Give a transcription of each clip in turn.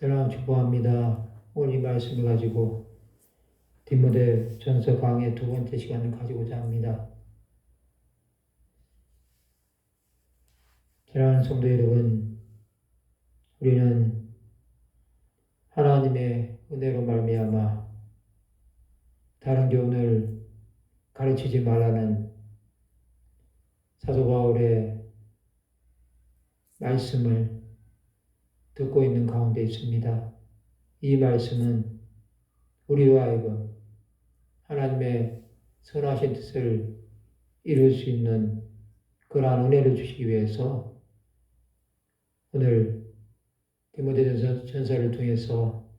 사랑 축복합니다. 오늘 이 말씀을 가지고 디모데전서 강의 두 번째 시간을 가지고자 합니다. 사랑하는 성도 여러분, 우리는 하나님의 은혜로 말미암아 다른 교훈을 가르치지 말라는 사도 바울의 말씀을 듣고 있는 가운데 있습니다. 이 말씀은 우리와 하여금 하나님의 선하신 뜻을 이룰 수 있는 그러한 은혜를 주시기 위해서 오늘 디모데전서를 통해서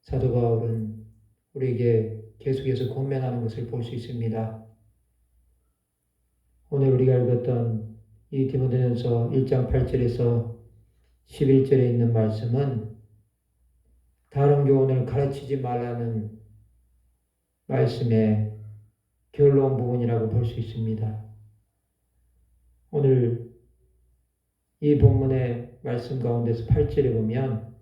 사도 바울은 우리에게 계속해서 권면하는 것을 볼 수 있습니다. 오늘 우리가 읽었던 이 디모데전서 1장 8절에서 11절에 있는 말씀은 다른 교훈을 가르치지 말라는 말씀의 결론 부분이라고 볼 수 있습니다. 오늘 이 본문의 말씀 가운데서 8절에 보면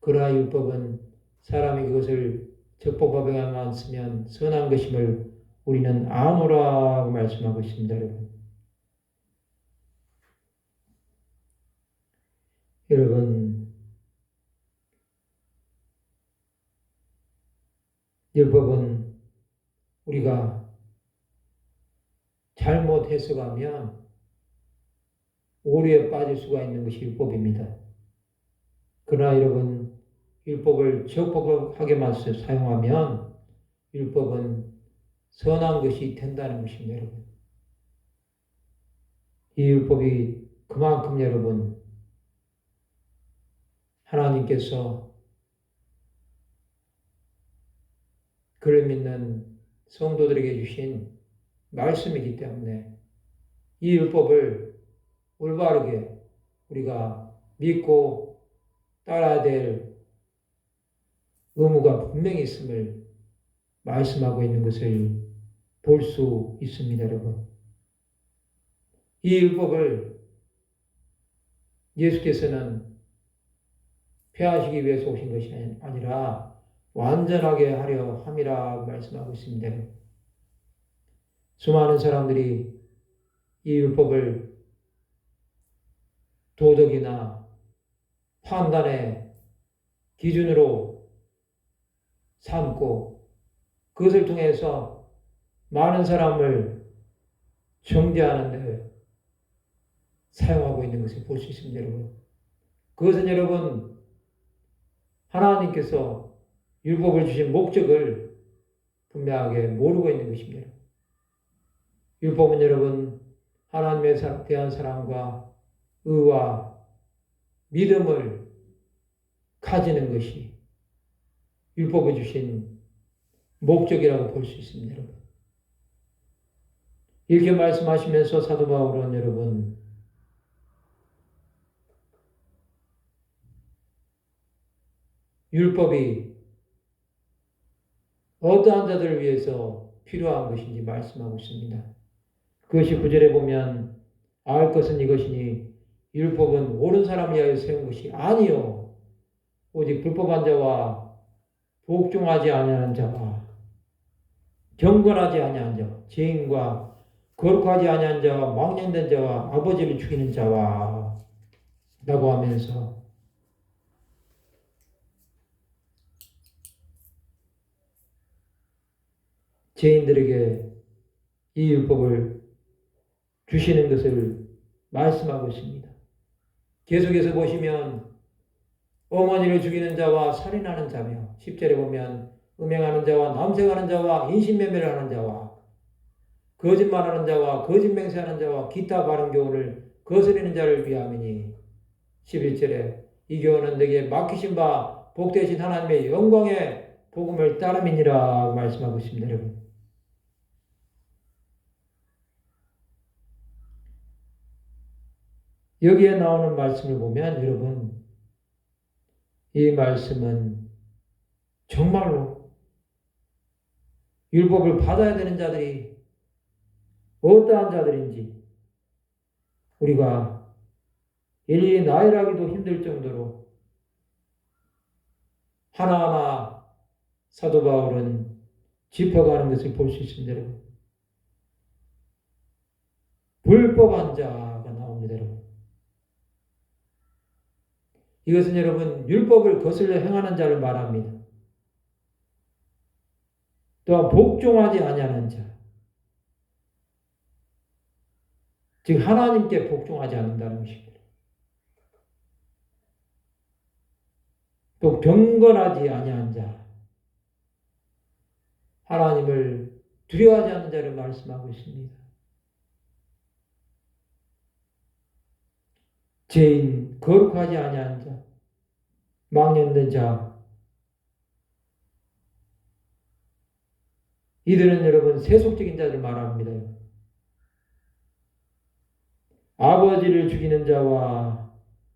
그러나 율법은 사람이 그것을 적법하게만 쓰면 선한 것임을 우리는 아노라고 말씀하고 있습니다. 여러분, 율법은 우리가 잘못 해석하면 오류에 빠질 수가 있는 것이 율법입니다. 그러나 여러분, 율법을 적법하게만 사용하면 율법은 선한 것이 된다는 것입니다. 여러분. 이 율법이 그만큼 여러분 하나님께서 그를 믿는 성도들에게 주신 말씀이기 때문에 이 율법을 올바르게 우리가 믿고 따라야 될 의무가 분명히 있음을 말씀하고 있는 것을 볼 수 있습니다, 여러분. 이 율법을 예수께서는 폐하시기 위해서 오신 것이 아니라 완전하게 하려 함이라 말씀하고 있습니다. 수많은 사람들이 이 율법을 도덕이나 판단의 기준으로 삼고 그것을 통해서 많은 사람을 정죄하는 데 사용하고 있는 것을 볼 수 있습니다, 여러분. 그것은 여러분 하나님께서 율법을 주신 목적을 분명하게 모르고 있는 것입니다. 율법은 여러분 하나님에 대한 사랑과 의와 믿음을 가지는 것이 율법을 주신 목적이라고 볼 수 있습니다. 여러분. 이렇게 말씀하시면서 사도 바울은 여러분 율법이 어떠한 자들을 위해서 필요한 것인지 말씀하고 있습니다. 그것이 9절에 보면 알 것은 이것이니 율법은 옳은 사람을 위하여 세운 것이 아니요 오직 불법한 자와 복종하지 아니하는 자와 경건하지 아니한 자, 죄인과 거룩하지 아니한 자와 망령된 자와 아버지를 죽이는 자와 라고 하면서 죄인들에게 이 율법을 주시는 것을 말씀하고 있습니다. 계속해서 보시면 어머니를 죽이는 자와 살인하는 자며 10절에 보면 음행하는 자와 남색하는 자와 인신매매를 하는 자와 거짓말하는 자와 거짓맹세하는 자와 기타 바른 교훈을 거스르는 자를 위함이니 11절에 이 교훈은 내게 맡기신 바 복되신 하나님의 영광의 복음을 따름이니라 말씀하고 있습니다. 여러분. 여기에 나오는 말씀을 보면 여러분 이 말씀은 정말로 율법을 받아야 되는 자들이 어떠한 자들인지 우리가 일일이 나열하기도 힘들 정도로 하나하나 사도 바울은 짚어가는 것을 볼 수 있습니다, 여러분. 불법한 자가 나옵니다, 여러분. 이것은 여러분 율법을 거슬러 행하는 자를 말합니다. 또한 복종하지 아니하는 자, 즉 하나님께 복종하지 않는다는 것입니다. 또 경건하지 아니한 자, 하나님을 두려워하지 않는 자를 말씀하고 있습니다. 죄인, 거룩하지 아니한 자, 망령된 자, 이들은 여러분 세속적인 자를 말합니다. 아버지를 죽이는 자와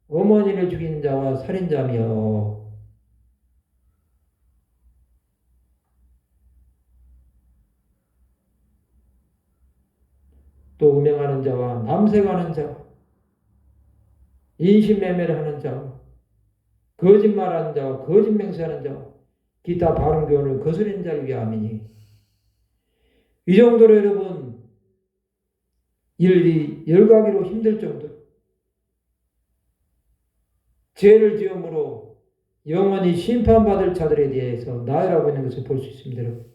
어머니를 죽이는 자와 살인자며 또 음행하는 자와 남색하는 자, 인신매매를 하는 자, 거짓말하는 자와 거짓 맹세하는 자, 기타 바른 교훈을 거스르는 자를 위함이니 이 정도로 여러분 일일이 열가기로 힘들 정도로 죄를 지음으로 영원히 심판받을 자들에 대해서 나열하고 있는 것을 볼 수 있습니다. 여러분.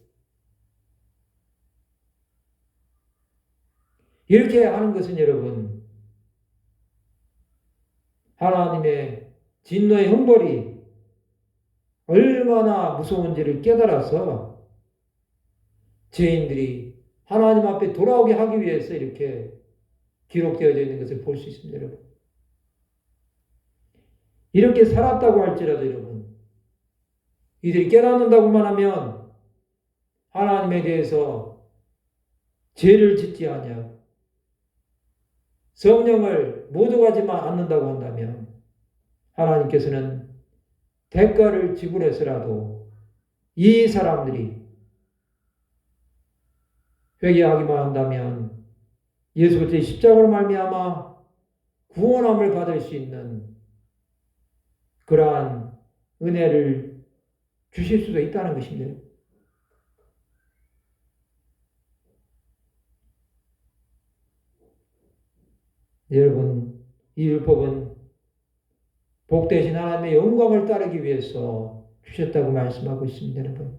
이렇게 하는 것은 여러분 하나님의 진노의 형벌이 얼마나 무서운지를 깨달아서 죄인들이 하나님 앞에 돌아오게 하기 위해서 이렇게 기록되어져 있는 것을 볼 수 있습니다. 여러분. 이렇게 살았다고 할지라도 여러분 이들이 깨닫는다고만 하면 하나님에 대해서 죄를 짓지 아니하고 성령을 모독하지만 않는다고 한다면 하나님께서는 대가를 지불해서라도 이 사람들이 회개하기만 한다면 예수 그리스도의 십자가로 말미암아 구원함을 받을 수 있는 그러한 은혜를 주실 수도 있다는 것입니다. 여러분, 이 율법은 복되신 하나님의 영광을 따르기 위해서 주셨다고 말씀하고 있습니다, 여러분.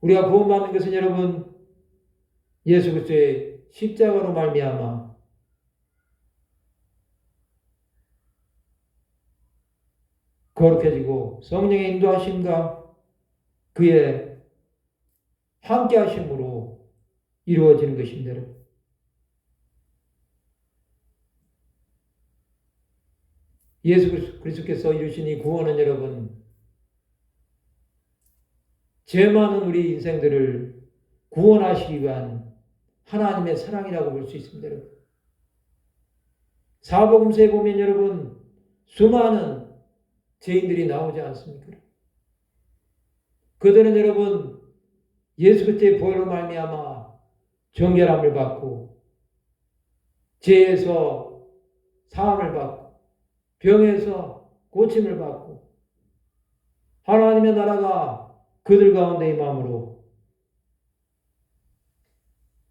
우리가 구원받는 것은 여러분 예수 그리스도의 십자가로 말미암아 거룩해지고 성령의 인도하심과 그의 함께 하심으로 이루어지는 것입니다. 예수 그리스도께서 이루신 이 구원은 여러분 죄 많은 우리 인생들을 구원하시기 위한 하나님의 사랑이라고 볼 수 있습니다. 여러분. 사복음서에 보면 여러분 수많은 죄인들이 나오지 않습니까? 그들은 여러분 예수 그리스도의 보혈로 말미암아 정결함을 받고 죄에서 사함을 받고 병에서 고침을 받고 하나님의 나라가 그들 가운데 임함으로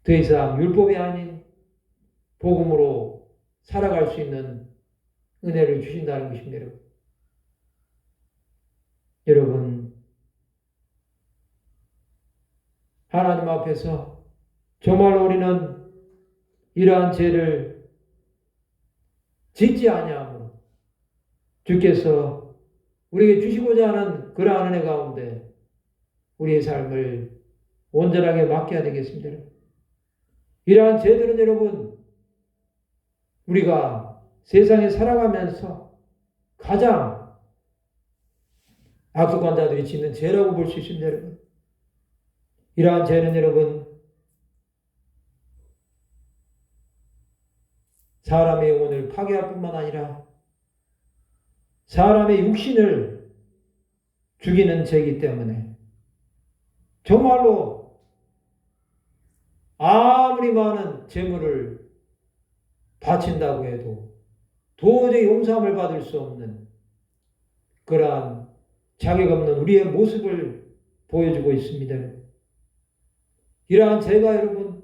더 이상 율법이 아닌 복음으로 살아갈 수 있는 은혜를 주신다는 것입니다. 여러분 하나님 앞에서 정말로 우리는 이러한 죄를 짓지 아니하므로 주께서 우리에게 주시고자 하는 그러한 은혜 가운데 우리의 삶을 온전하게 맡겨야 되겠습니다. 이러한 죄들은 여러분 우리가 세상에 살아가면서 가장 악독한 자들이 짓는 죄라고 볼 수 있습니다. 여러분. 이러한 죄는 여러분 사람의 영혼을 파괴할 뿐만 아니라 사람의 육신을 죽이는 죄이기 때문에 정말로 아무리 많은 재물을 바친다고 해도 도저히 용서함을 받을 수 없는 그러한 자격 없는 우리의 모습을 보여주고 있습니다. 이러한 죄가 여러분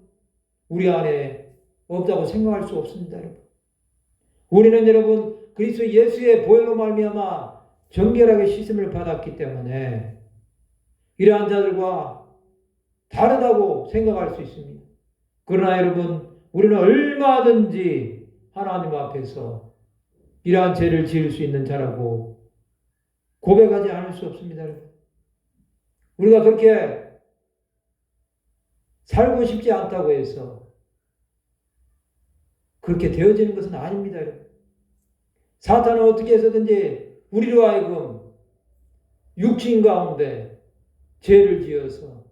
우리 안에 없다고 생각할 수 없습니다. 여러분. 우리는 여러분 그리스도 예수의 보혈로 말미암아 정결하게 씻음을 받았기 때문에 이러한 자들과 다르다고 생각할 수 있습니다. 그러나 여러분 우리는 얼마든지 하나님 앞에서 이러한 죄를 지을 수 있는 자라고 고백하지 않을 수 없습니다. 여러분. 우리가 그렇게 살고 싶지 않다고 해서 그렇게 되어지는 것은 아닙니다. 여러분. 사탄은 어떻게 해서든지 우리로 하여금 육신 가운데 죄를 지어서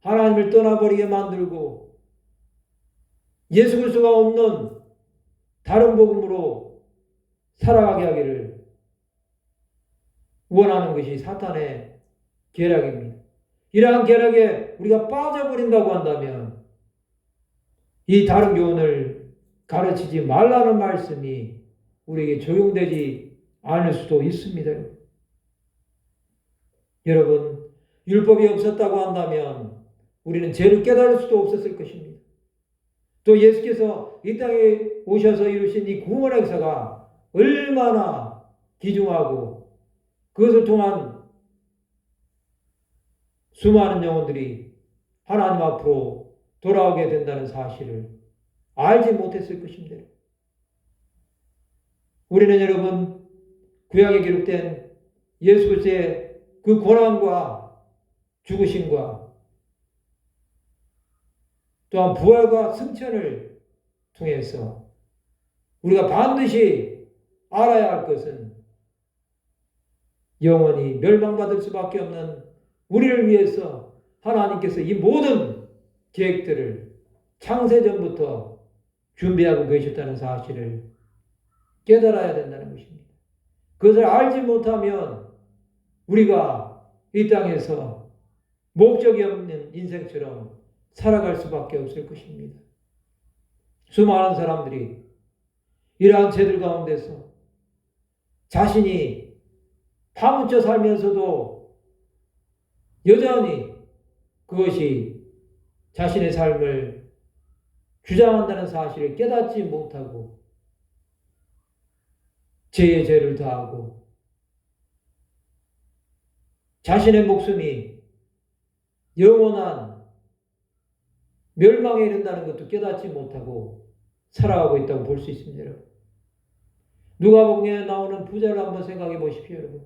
하나님을 떠나버리게 만들고 예수 그리스도가 없는 다른 복음으로 살아가게 하기를 원하는 것이 사탄의 계략입니다. 이러한 계략에 우리가 빠져버린다고 한다면 이 다른 교훈을 가르치지 말라는 말씀이 우리에게 적용되지 않을 수도 있습니다. 여러분, 율법이 없었다고 한다면 우리는 죄를 깨달을 수도 없었을 것입니다. 또 예수께서 이 땅에 오셔서 이루신 이 구원의 역사가 얼마나 귀중하고 그것을 통한 수많은 영혼들이 하나님 앞으로 돌아오게 된다는 사실을 알지 못했을 것입니다. 우리는 여러분 구약에 기록된 예수 그리스도의 그 고난과 죽으심과 또한 부활과 승천을 통해서 우리가 반드시 알아야 할 것은 영원히 멸망받을 수밖에 없는 우리를 위해서 하나님께서 이 모든 계획들을 창세전부터 준비하고 계셨다는 사실을 깨달아야 된다는 것입니다. 그것을 알지 못하면 우리가 이 땅에서 목적이 없는 인생처럼 살아갈 수밖에 없을 것입니다. 수많은 사람들이 이러한 죄들 가운데서 자신이 파묻혀 살면서도 여전히 그것이 자신의 삶을 주장한다는 사실을 깨닫지 못하고 죄의 죄를 다하고 자신의 목숨이 영원한 멸망에 이른다는 것도 깨닫지 못하고 살아가고 있다고 볼 수 있습니다. 여러분. 누가복음에 나오는 부자를 한번 생각해 보십시오. 여러분.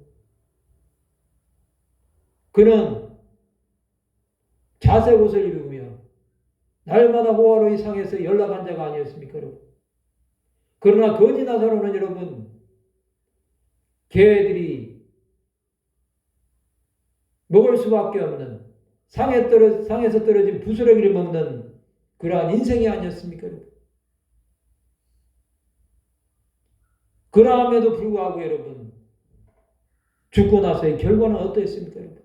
그는 자색 옷을 입으며 날마다 호화로이 상에서 연락한 자가 아니었습니까? 여러분. 그러나 거지 나사로는 여러분 개들이 먹을 수밖에 없는 상에서 떨어진 부스러기를 먹는 그러한 인생이 아니었습니까? 그러함에도 불구하고 여러분 죽고 나서의 결과는 어떠했습니까? 여러분?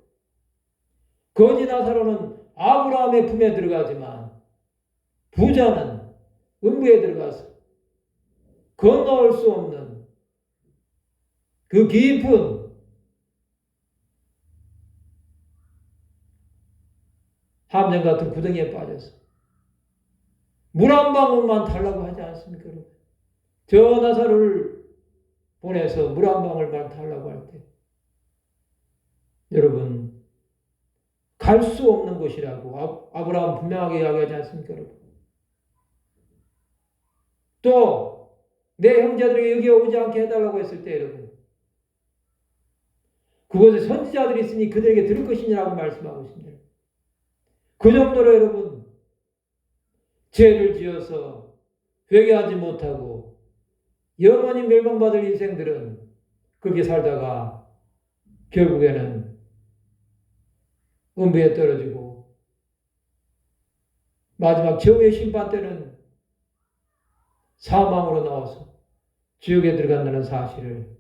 거지 나사로는 아브라함의 품에 들어가지만 부자는 음부에 들어가서 건너올 수 없는 그 깊은 함정 같은 구덩이에 빠져서 물 한 방울만 달라고 하지 않습니까? 여러분? 저 나사로를 보내서 물 한 방울만 달라고 할 때 여러분 갈 수 없는 곳이라고 아브라함 분명하게 이야기하지 않습니까? 여러분? 또 내 형제들에게 여기 오지 않게 해달라고 했을 때 여러분 그곳에 선지자들이 있으니 그들에게 들을 것이니라고 말씀하고 있습니다. 그 정도로 여러분 죄를 지어서 회개하지 못하고 영원히 멸망받을 인생들은 그렇게 살다가 결국에는 음부에 떨어지고 마지막 최후의 심판 때는 사망으로 나와서 지옥에 들어간다는 사실을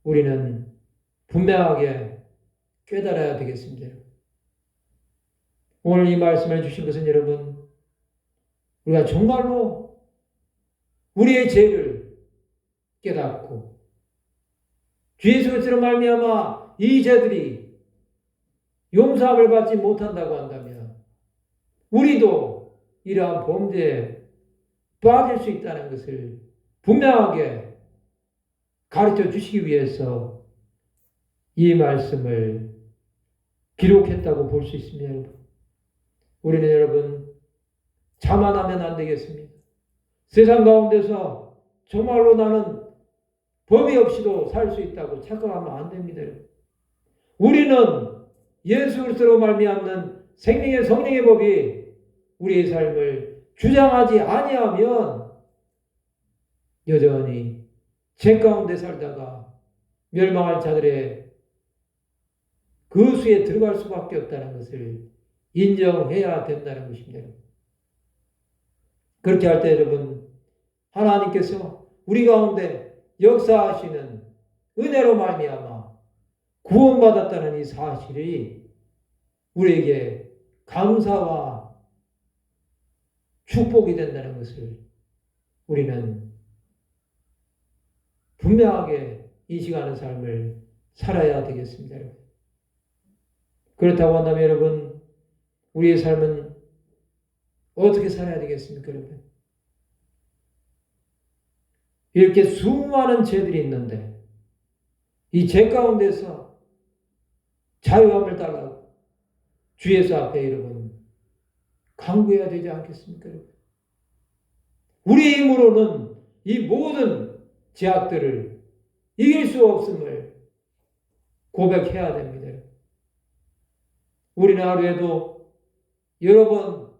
우리는 분명하게 깨달아야 되겠습니다. 오늘 이 말씀을 주신 것은 여러분 우리가 정말로 우리의 죄를 깨닫고 주 예수 그리스도로 말미암아 이 죄들이 용서함을 받지 못한다고 한다면 우리도 이러한 범죄에 빠질 수 있다는 것을 분명하게 가르쳐 주시기 위해서 이 말씀을 기록했다고 볼 수 있습니다. 여러분. 우리는 여러분 자만하면 안 되겠습니다. 세상 가운데서 정말로 나는 법이 없이도 살 수 있다고 착각하면 안 됩니다. 우리는 예수 그리스도로 말미암는 생명의 성령의 법이 우리의 삶을 주장하지 아니하면 여전히 죄 가운데 살다가 멸망할 자들의 그 수에 들어갈 수밖에 없다는 것을 인정해야 된다는 것입니다. 그렇게 할 때 여러분 하나님께서 우리 가운데 역사하시는 은혜로 말미암아 구원받았다는 이 사실이 우리에게 감사와 축복이 된다는 것을 우리는 분명하게 인식하는 삶을 살아야 되겠습니다. 그렇다고 한다면 여러분 우리의 삶은 어떻게 살아야 되겠습니까? 여러분 이렇게 수많은 죄들이 있는데 이 죄 가운데서 자유함을 달라고 주 예수 앞에 여러분 간구해야 되지 않겠습니까? 여러분? 우리의 힘으로는 이 모든 죄악들을 이길 수 없음을 고백해야 됩니다. 우리는 하루에도 여러 번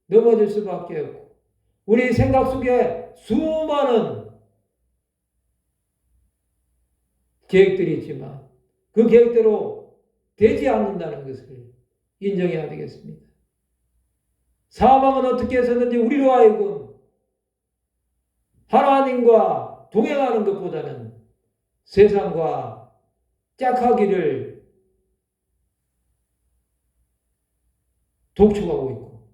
넘어질 수밖에 없고 우리 생각 속에 수많은 계획들이 있지만 그 계획대로 되지 않는다는 것을 인정해야 되겠습니다. 사망은 어떻게 해서든지 우리로 하여금 하나님과 동행하는 것보다는 세상과 짝하기를 독촉하고 있고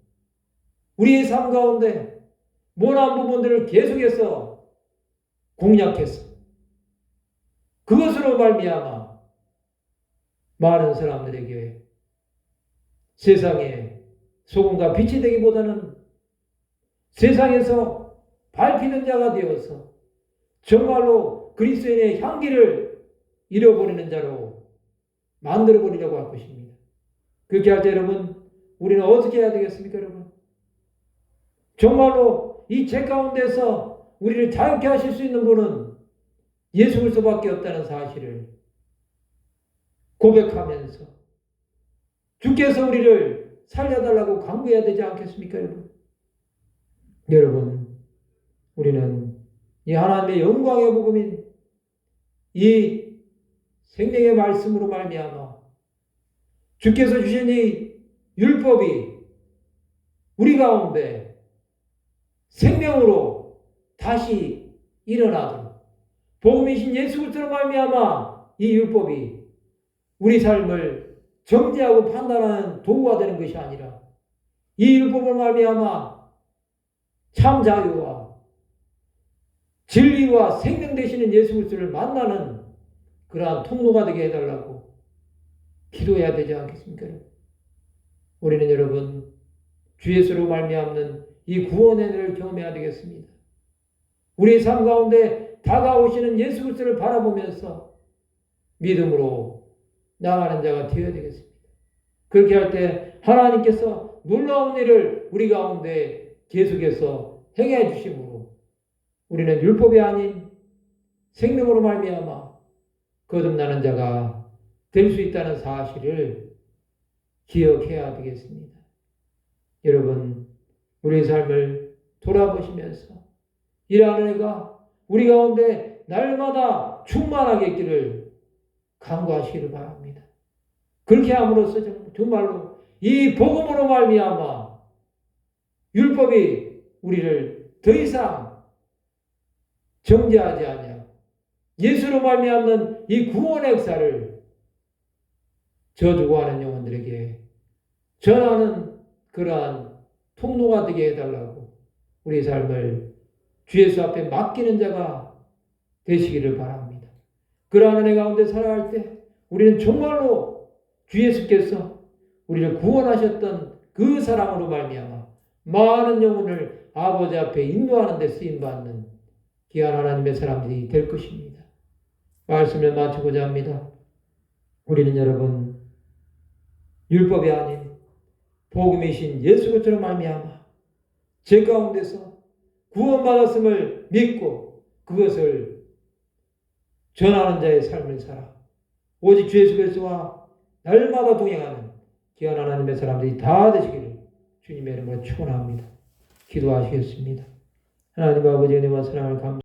우리의 삶 가운데 모난 부분들을 계속해서 공략해서 그것으로 말미암아 많은 사람들에게 세상에 소금과 빛이 되기보다는 세상에서 밟히는 자가 되어서 정말로 그리스도인의 향기를 잃어버리는 자로 만들어버리려고 할 것입니다. 그렇게 할 때 여러분 우리는 어떻게 해야 되겠습니까? 여러분 정말로 이 죄 가운데서 우리를 자유케 하실 수 있는 분은 예수 그리스도밖에 없다는 사실을 고백하면서 주께서 우리를 살려달라고 간구해야 되지 않겠습니까? 여러분 우리는 이 하나님의 영광의 복음인 이 생명의 말씀으로 말미암아 주께서 주신 이 율법이 우리 가운데 생명으로 다시 일어나도록 복음이신 예수 그리스도로 말미암아 이 율법이 우리 삶을 정죄하고 판단하는 도구가 되는 것이 아니라 이 율법을 말미암아 참 자유와 진리와 생명 되시는 예수 그리스도를 만나는 그러한 통로가 되게 해달라고 기도해야 되지 않겠습니까? 우리는 여러분 주 예수로 말미암는 이 구원의 은혜를 경험해야 되겠습니다. 우리의 삶 가운데 다가오시는 예수 그리스도를 바라보면서 믿음으로 나아가는 자가 되어야 되겠습니다. 그렇게 할 때 하나님께서 놀라운 일을 우리 가운데 계속해서 행해 주심으로 우리는 율법이 아닌 생명으로 말미암아 거듭나는 자가 될 수 있다는 사실을 기억해야 되겠습니다. 여러분 우리의 삶을 돌아보시면서 이러한 은혜가 우리 가운데 날마다 충만하게 있기를 간구하시기를 바랍니다. 그렇게 함으로써 정말로 이 복음으로 말미암아 율법이 우리를 더 이상 정죄하지 아니하고 예수로 말미암는 이 구원의 역사를 저주고 하는 영혼들에게 전하는 그러한 통로가 되게 해달라고 우리 삶을 주 예수 앞에 맡기는 자가 되시기를 바랍니다. 그러한 은혜 가운데 살아갈 때 우리는 정말로 주 예수께서 우리를 구원하셨던 그 사랑으로 말미암아 많은 영혼을 아버지 앞에 인도하는 데 쓰임받는 귀한 하나님의 사람들이 될 것입니다. 말씀을 마치고자 합니다. 우리는 여러분 율법이 아닌 복음이신 예수 그리스도로 말미암아 죄 가운데서 구원받았음을 믿고 그것을 전하는 자의 삶을 살아 오직 주 예수 그리스도와 날마다 동행하는 귀한 하나님의 사람들이 다 되시기를 주님의 이름으로 축원합니다. 기도하시겠습니다. 하나님 아버지 은혜와 사랑을 감사합니다.